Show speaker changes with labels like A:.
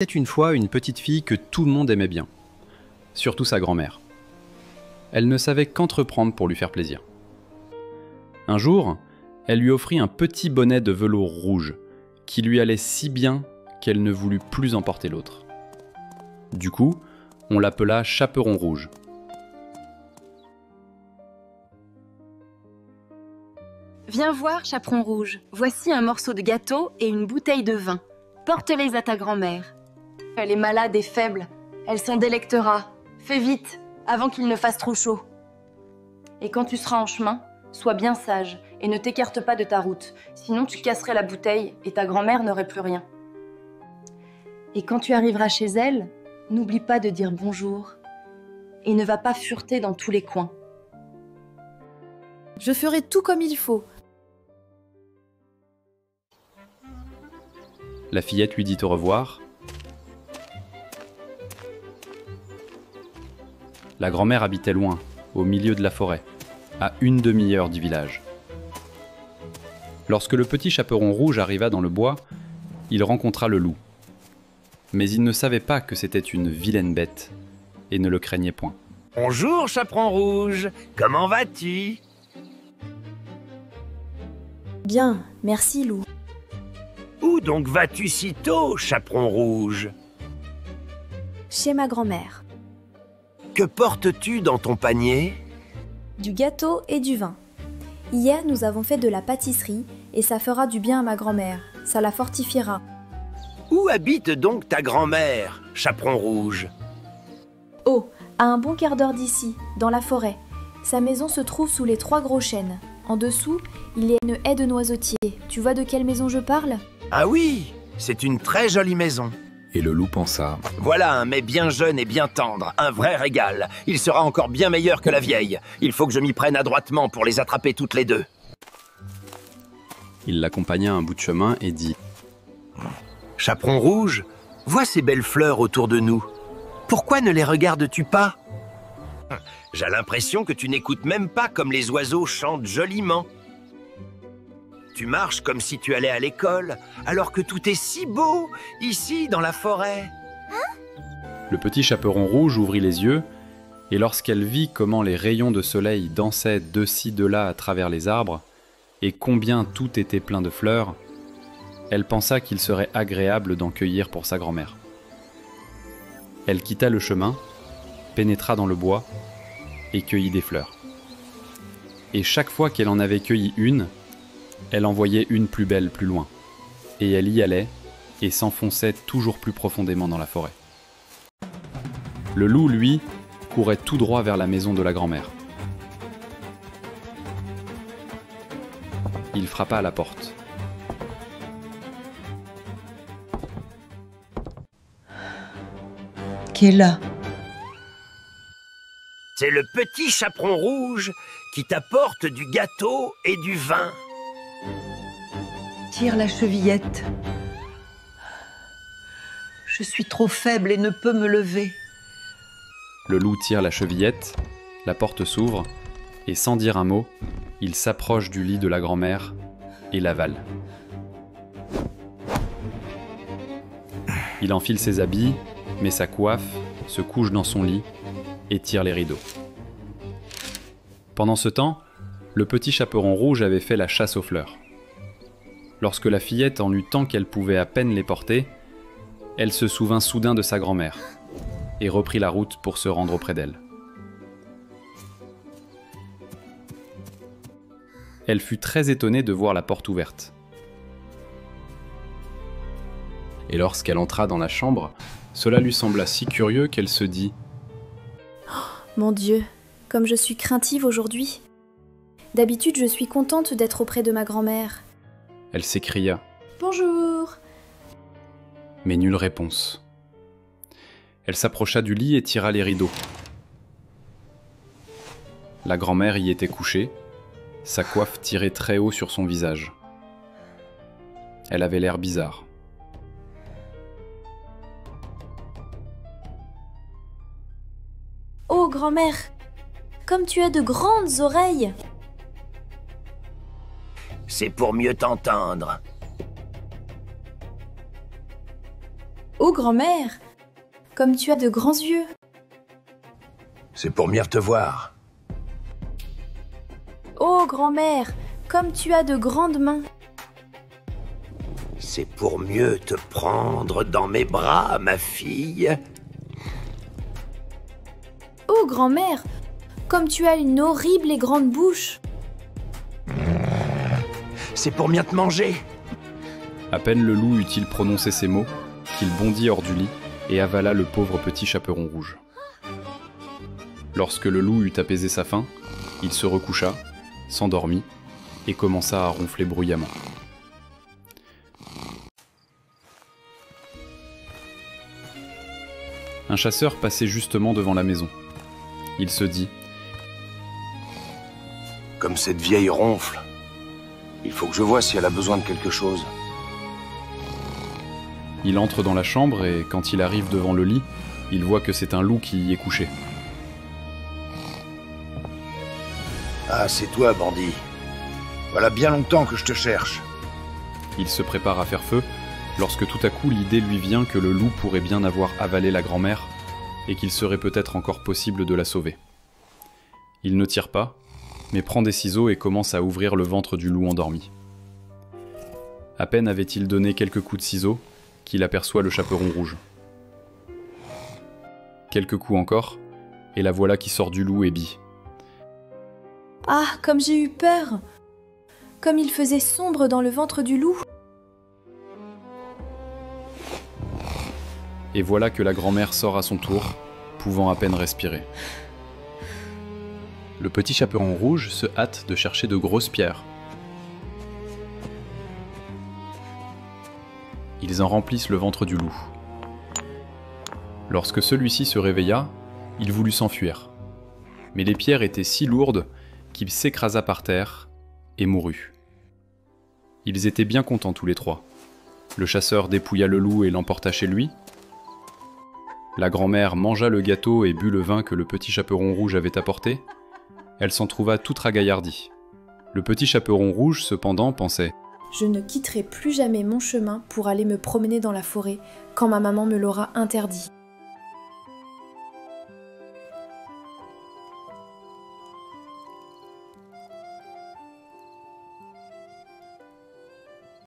A: C'était une fois une petite fille que tout le monde aimait bien, surtout sa grand-mère. Elle ne savait qu'entreprendre pour lui faire plaisir. Un jour, elle lui offrit un petit bonnet de velours rouge, qui lui allait si bien qu'elle ne voulut plus en porter l'autre. Du coup, on l'appela Chaperon Rouge.
B: Viens voir, Chaperon Rouge. Voici un morceau de gâteau et une bouteille de vin. Porte-les à ta grand-mère. Elle est malade et faible. Elle s'en délectera. Fais vite, avant qu'il ne fasse trop chaud. Et quand tu seras en chemin, sois bien sage et ne t'écarte pas de ta route. Sinon tu casserais la bouteille et ta grand-mère n'aurait plus rien. Et quand tu arriveras chez elle, n'oublie pas de dire bonjour. Et ne va pas fureter dans tous les coins.
C: Je ferai tout comme il faut.
A: La fillette lui dit au revoir. La grand-mère habitait loin, au milieu de la forêt, à une demi-heure du village. Lorsque le petit Chaperon Rouge arriva dans le bois, il rencontra le loup. Mais il ne savait pas que c'était une vilaine bête, et ne le craignait point.
D: Bonjour, Chaperon Rouge. Comment vas-tu?
C: Bien, merci loup.
D: Où donc vas-tu si tôt, Chaperon Rouge?
C: Chez ma grand-mère.
D: Que portes-tu dans ton panier?
C: Du gâteau et du vin. Hier, nous avons fait de la pâtisserie et ça fera du bien à ma grand-mère. Ça la fortifiera.
D: Où habite donc ta grand-mère, Chaperon Rouge?
C: Oh, à un bon quart d'heure d'ici, dans la forêt. Sa maison se trouve sous les 3 gros chênes. En dessous, il y a une haie de noisetiers. Tu vois de quelle maison je parle?
D: Ah oui, c'est une très jolie maison.
E: Et le loup pensa:
D: Voilà un mets bien jeune et bien tendre, un vrai régal. Il sera encore bien meilleur que la vieille. Il faut que je m'y prenne adroitement pour les attraper toutes les deux.
A: Il l'accompagna un bout de chemin et dit:
D: Chaperon Rouge, vois ces belles fleurs autour de nous. Pourquoi ne les regardes-tu pas? J'ai l'impression que tu n'écoutes même pas comme les oiseaux chantent joliment. Tu marches comme si tu allais à l'école, alors que tout est si beau, ici, dans la forêt.
A: Le petit Chaperon Rouge ouvrit les yeux, et lorsqu'elle vit comment les rayons de soleil dansaient de-ci de-là à travers les arbres, et combien tout était plein de fleurs, elle pensa qu'il serait agréable d'en cueillir pour sa grand-mère. Elle quitta le chemin, pénétra dans le bois, et cueillit des fleurs. Et chaque fois qu'elle en avait cueilli une, elle en voyait une plus belle plus loin, et elle y allait et s'enfonçait toujours plus profondément dans la forêt. Le loup, lui, courait tout droit vers la maison de la grand-mère. Il frappa à la porte.
F: Qui est là?
D: C'est le petit Chaperon Rouge qui t'apporte du gâteau et du vin.
F: Tire la chevillette. Je suis trop faible et ne peux me lever.
A: Le loup tire la chevillette, la porte s'ouvre, et sans dire un mot, il s'approche du lit de la grand-mère et l'avale. Il enfile ses habits, met sa coiffe, se couche dans son lit et tire les rideaux. Pendant ce temps, le petit Chaperon Rouge avait fait la chasse aux fleurs. Lorsque la fillette en eut tant qu'elle pouvait à peine les porter, elle se souvint soudain de sa grand-mère et reprit la route pour se rendre auprès d'elle. Elle fut très étonnée de voir la porte ouverte. Et lorsqu'elle entra dans la chambre, cela lui sembla si curieux qu'elle se dit:
C: Mon Dieu, comme je suis craintive aujourd'hui. D'habitude, je suis contente d'être auprès de ma grand-mère.
A: Elle s'écria,
C: Bonjour.
A: mais nulle réponse. Elle s'approcha du lit et tira les rideaux. La grand-mère y était couchée, sa coiffe tirée très haut sur son visage. Elle avait l'air bizarre.
C: Oh, grand-mère, comme tu as de grandes oreilles.
D: C'est pour mieux t'entendre.
F: Oh,
C: Oh, grand-mère, comme tu as de grands yeux.
D: C'est pour mieux te voir.
C: Oh, grand-mère, comme tu as de grandes mains.
D: C'est pour mieux te prendre dans mes bras, ma fille.
C: Oh, grand-mère, comme tu as une horrible et grande bouche.
D: C'est pour mieux te manger.
A: À peine le loup eut-il prononcé ces mots, qu'il bondit hors du lit et avala le pauvre petit chaperon rouge. Lorsque le loup eut apaisé sa faim, il se recoucha, s'endormit et commença à ronfler bruyamment. Un chasseur passait justement devant la maison. Il se dit
E: « Comme cette vieille ronfle, il faut que je vois si elle a besoin de quelque chose. »
A: Il entre dans la chambre et quand il arrive devant le lit, il voit que c'est un loup qui y est couché.
E: « Ah, c'est toi, bandit. Voilà bien longtemps que je te cherche. »
A: Il se prépare à faire feu, lorsque tout à coup l'idée lui vient que le loup pourrait bien avoir avalé la grand-mère et qu'il serait peut-être encore possible de la sauver. Il ne tire pas, mais prend des ciseaux et commence à ouvrir le ventre du loup endormi. À peine avait-il donné quelques coups de ciseaux qu'il aperçoit le chaperon rouge. Quelques coups encore, et la voilà qui sort du loup et bie.
C: Ah, comme j'ai eu peur! Comme il faisait sombre dans le ventre du loup.
A: Et voilà que la grand-mère sort à son tour, pouvant à peine respirer. Le petit chaperon rouge se hâte de chercher de grosses pierres. Ils en remplissent le ventre du loup. Lorsque celui-ci se réveilla, il voulut s'enfuir. Mais les pierres étaient si lourdes qu'il s'écrasa par terre et mourut. Ils étaient bien contents tous les trois. Le chasseur dépouilla le loup et l'emporta chez lui. La grand-mère mangea le gâteau et but le vin que le petit chaperon rouge avait apporté. Elle s'en trouva toute ragaillardie. Le petit chaperon rouge, cependant, pensait
C: « Je ne quitterai plus jamais mon chemin pour aller me promener dans la forêt quand ma maman me l'aura interdit. »